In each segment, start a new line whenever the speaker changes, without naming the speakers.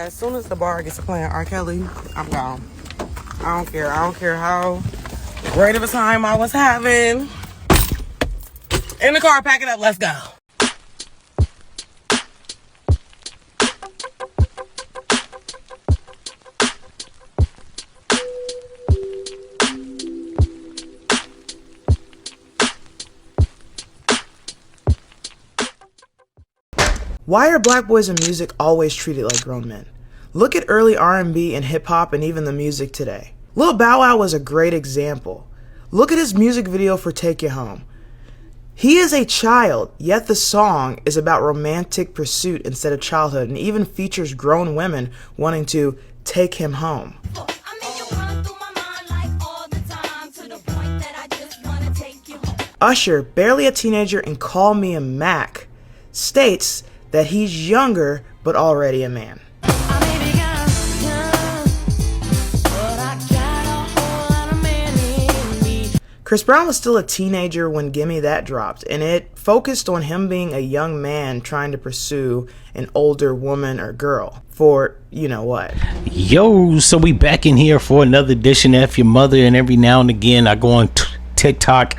As soon as the bar gets to playing R. Kelly, I'm gone. I don't care. I don't care how great of a time I was having. In the car, pack it up, let's go.
Why are black boys in music always treated like grown men? Look at early R&B and hip-hop and even the music today. Lil Bow Wow was a great example. Look at his music video for Take You Home. He is a child, yet the song is about romantic pursuit instead of childhood, and even features grown women wanting to take him home. Usher, barely a teenager and Call Me a Mac, states that he's younger but already a man. Chris Brown was still a teenager when Gimme That dropped, and it focused on him being a young man trying to pursue an older woman or girl for you know what.
Yo, so we back in here for another edition of F-ya-Motha, and every now and again I go on TikTok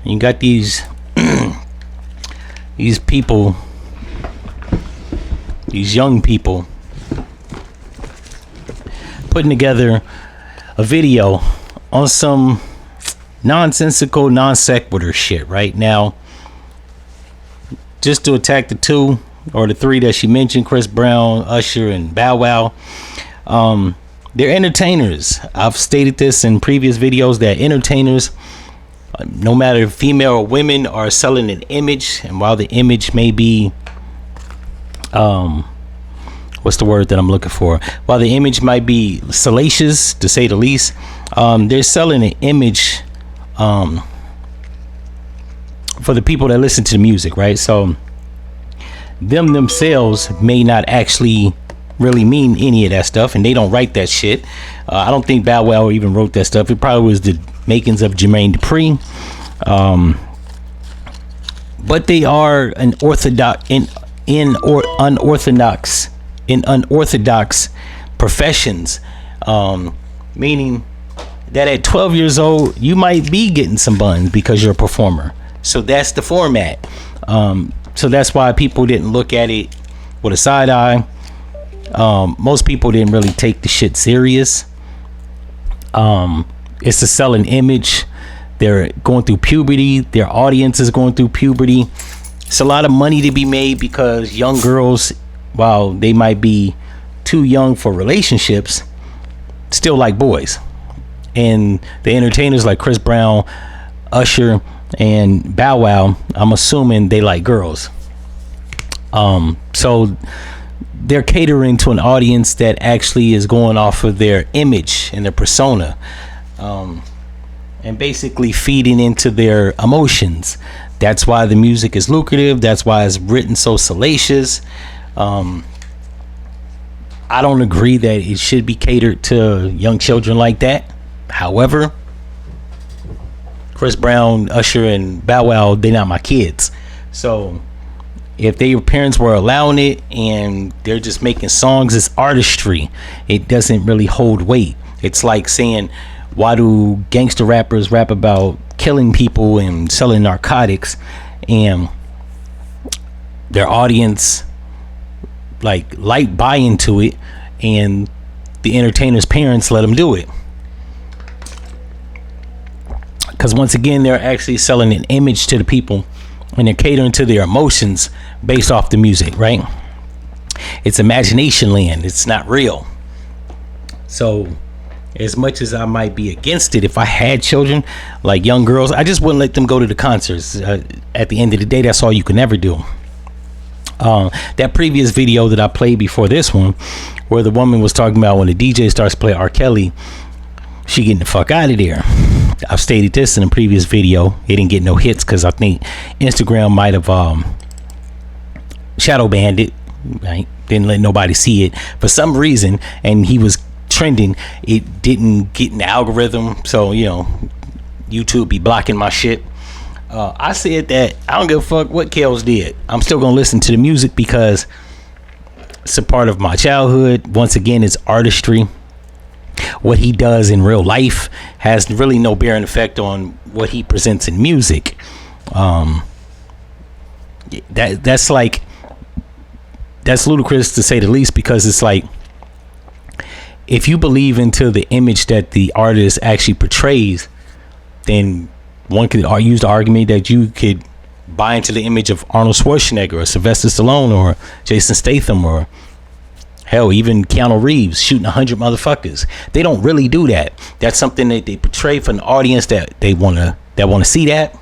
and you got these people, these young people putting together a video on some nonsensical, non sequitur shit right now, just to attack the two or the three that she mentioned, Chris Brown, Usher, and Bow Wow. They're entertainers. I've stated this in previous videos that entertainers, no matter female or women, are selling an image, and while the image may be what's the word that I'm looking for? While the image might be salacious, to say the least, they're selling an image for the people that listen to the music, right? So them themselves may not actually really mean any of that stuff, and they don't write that shit. I don't think Bow Wow even wrote that stuff. It probably was the makings of Jermaine Dupri. But they are an unorthodox professions, meaning that at 12 years old you might be getting some buns because you're a performer. So that's the format. So that's why people didn't look at it with a side eye. Most people didn't really take the shit serious. It's to sell an image. They're going through puberty. Their audience is going through puberty. It's a lot of money to be made because young girls, while they might be too young for relationships, still like boys. And the entertainers like Chris Brown, Usher, and Bow Wow, I'm assuming they like girls. So they're catering to an audience that actually is going off of their image and their persona, and basically feeding into their emotions. That's why the music is lucrative. That's why it's written so salacious. I don't agree that it should be catered to young children like that. However, Chris Brown, Usher, and Bow Wow, they're not my kids. So if their parents were allowing it and they're just making songs, it's artistry. It doesn't really hold weight. It's like saying, why do gangster rappers rap about killing people and selling narcotics, and their audience like buy into it, and the entertainer's parents let them do it? Because once again, they're actually selling an image to the people, and they're catering to their emotions based off the music, right? It's imagination land. It's not real. So as much as I might be against it, if I had children, like young girls, I just wouldn't let them go to the concerts. At the end of the day, that's all you can ever do. That previous video that I played before this one, where the woman was talking about when the DJ starts playing R. Kelly, she getting the fuck out of there. I've stated this in a previous video. It didn't get no hits because I think Instagram might have shadow banned it, right? Didn't let nobody see it for some reason, and he was trending. It didn't get in the algorithm, so you know, YouTube be blocking my shit. I said that I don't give a fuck what Kels did. I'm still gonna listen to the music because It's a part of my childhood. Once again, it's artistry. What he does in real life has really no bearing effect on what he presents in music. That's ludicrous to say the least, because it's like, if you believe into the image that the artist actually portrays, then one could use the argument that you could buy into the image of Arnold Schwarzenegger or Sylvester Stallone or Jason Statham, or hell, even Keanu Reeves shooting 100 motherfuckers. They don't really do that. That's something that they portray for an audience that want to see that.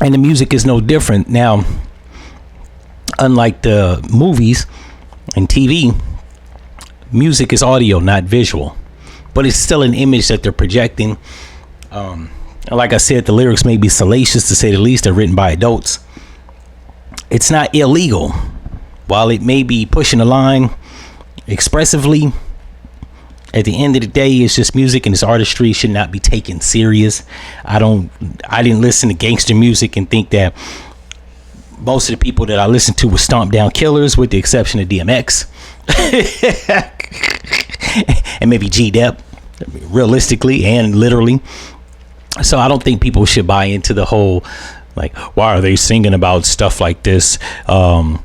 And the music is no different. Now, unlike the movies and TV, music is audio, not visual, but it's still an image that they're projecting. Like I said, the lyrics may be salacious to say the least. They're written by adults. It's not illegal. While it may be pushing the line expressively, at the end of the day, it's just music, and its artistry should not be taken serious. I didn't listen to gangster music and think that most of the people that I listened to were stomped down killers, with the exception of DMX and maybe G-Dep, realistically and literally. So I don't think people should buy into the whole, like, why are they singing about stuff like this? They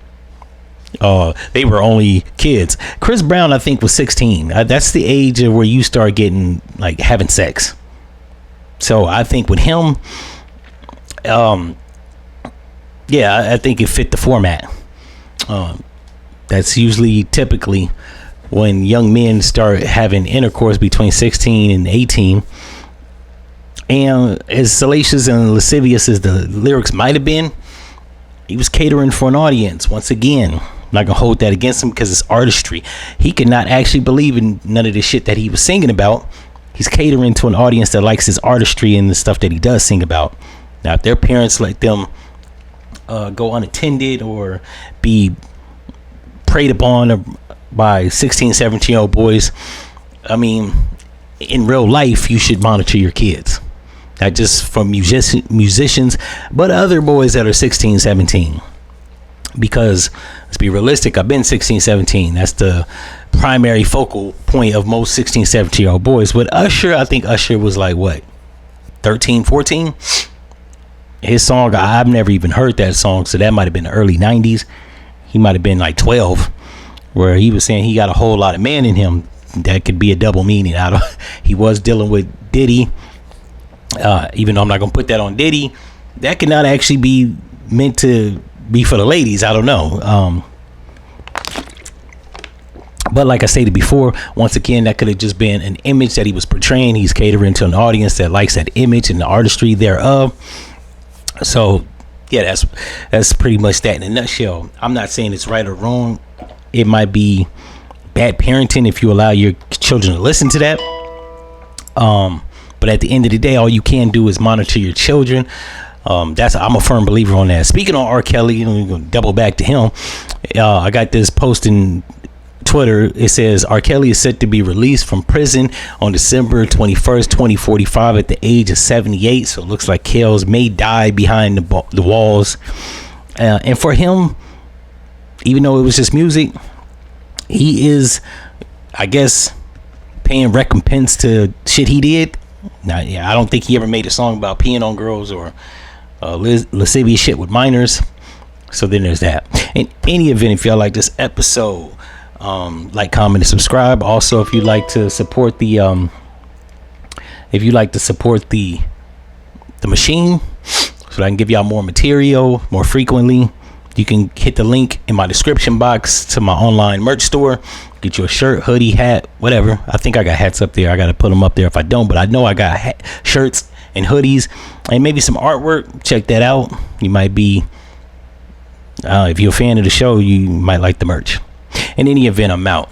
were only kids. Chris Brown, I think, was 16. That's the age of where you start getting, like, having sex. So I think with him, I think it fit the format. That's usually typically when young men start having intercourse between 16 and 18. And as salacious and lascivious as the lyrics might have been, he was catering for an audience. Once again, I'm not gonna hold that against him, because it's artistry. He could not actually believe in none of the shit that he was singing about. He's catering to an audience that likes his artistry and the stuff that he does sing about. Now, if their parents let them go unattended or be preyed upon by 16, 17-year-old boys, I mean, in real life, you should monitor your kids. Not just from musicians, but other boys that are 16, 17. Because, let's be realistic, I've been 16, 17. That's the primary focal point of most 16, 17-year-old boys. With Usher, I think Usher was like, what, 13, 14? His song, I've never even heard that song, so that might have been the early 90s. He might have been like 12, where he was saying he got a whole lot of man in him. That could be a double meaning. He was dealing with Diddy. Even though I'm not going to put that on Diddy, that could not actually be meant to be for the ladies. I don't know. But like I stated before, once again, that could have just been an image that he was portraying. He's catering to an audience that likes that image and the artistry thereof. So, yeah, that's pretty much that in a nutshell. I'm not saying it's right or wrong. It might be bad parenting if you allow your children to listen to that. But at the end of the day, all you can do is monitor your children. I'm a firm believer on that. Speaking on R. Kelly, we're going to double back to him. I got this post in Twitter. It says R. Kelly is set to be released from prison on December 21st, 2045 at the age of 78. So it looks like Kells may die behind the walls. And for him, even though it was just music, he is, I guess, paying recompense to shit he did. Now, yeah, I don't think he ever made a song about peeing on girls or lascivious shit with minors. So then there's that. In any event, if y'all like this episode, like, comment, and subscribe. Also, if you'd like to support the machine, so that I can give y'all more material more frequently, you can hit the link in my description box to my online merch store. Get you a shirt, hoodie, hat, whatever. I think I got hats up there. I got to put them up there if I don't, but I know I got shirts and hoodies and maybe some artwork. Check that out. You might be, if you're a fan of the show, you might like the merch. In any event, I'm out.